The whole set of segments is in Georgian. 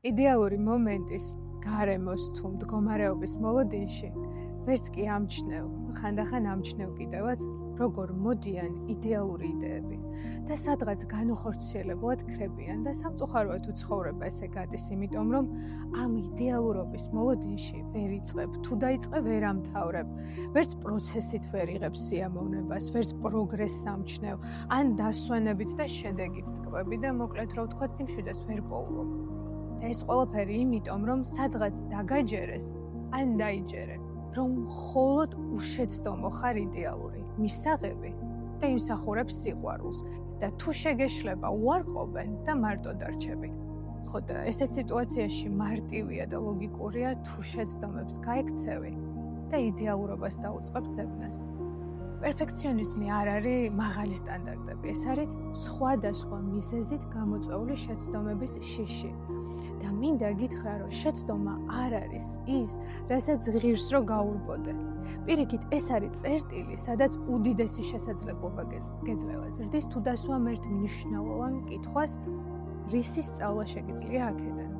იდეალური მომენტის, გარემოს თუ მდგომარეობის მოლოდინში ვერც კი ამჩნევ, ხანდახან ამჩნევ კიდევაც, როგორ მოდიან იდეალური იდეები და სადღაც განუხორციელებლად ქრებიან და სამწუხაროა თუ ცხოვრება ესე გადის, იმიტომ რომ ამ იდეალურობის მოლოდინში ვერ იწყებ, თუ დაიწყე ვერ ამთავრებ, ვერც პროცესით ვერ იღებ სიამოვნებას, ვერც პროგრესს ამჩნევ, ან დასვენებით და შედეგით ტკბები და მოკლედ რო ვთქვათ, სიმშვიდეს ვერ პოულობ. და ეს ყველაფერი იმიტომ, რომ სადღაც დაგაჯერეს, ან დაიჯერე, რომ მხოლოდ უშეცდომო ხარ იდეალური, მისაღები და იმსახურებს სიყვარულს და თუ შეგეშლება უარყოფენ და მარტო დარჩები. ხო და ესეთ სიტუაციაში მარტივია და ლოგიკურია თუ შეცდომებს გაექცევი და იდეალურობას დაუწყებ ძებნას. პერფექციონიზმი არ არის მაღალი სტანდარტები, ეს არის სხვადასხვა მიზეზით გამოწვეული შეცდომების შიში. და მინდა გითხრა, რომ შეცდომა არ არის ის, რასაც ღირს რო გაურბოდე. პირიქით, ეს არის წერტილი, სადაც უდიდესი შესაძლებლობა გეძლევა ზრდის თუ დასვამ ერთ მნიშვნელოვან კითხვას, რისი სწავლა შეგიძლია აქედან.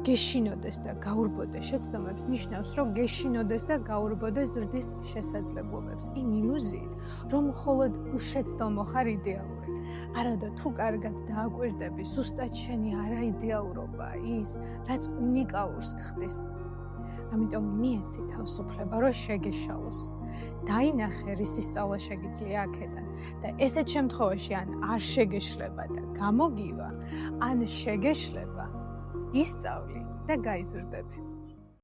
გეშინოდეს და გაურბოდე შეცდომებს ნიშნავს, რომ გეშინოდეს და გაურბოდე ზრდის შესაძლებლობებს. იმ ილუზიით, რომ მხოლოდ უშეცდომო ხარ იდეალური. არადა თუ კარგად დააკვირდები, ზუსტად შენი არაიდეალურობაა ის, რაც უნიკალურს ხდის. ამიტომ მიეცი თავისუფლება, რომ შეგეშალოს. დაინახე, რისი სწავლა შეგიძლია აქედან და ესეთ შემთხვევაში ან არ შეგეშლება და გამოგივა, ან შეგეშლება, ისწავლი და გაიზრდები.